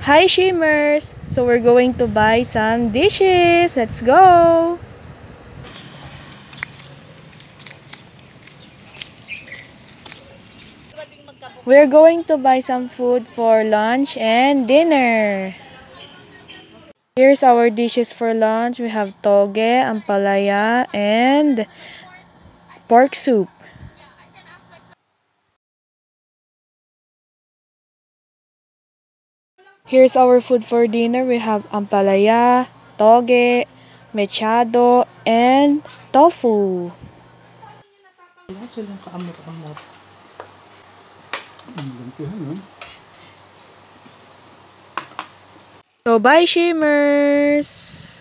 Hi Shimmers! So we're going to buy some dishes. Let's go! We're going to buy some food for lunch and dinner. Here's our dishes for lunch. We have toge, ampalaya, and pork soup. Here's our food for dinner. We have ampalaya, toge, mechado, and tofu. Wala silang kaamot-amot. Gantihan, no? So bye Shimmers!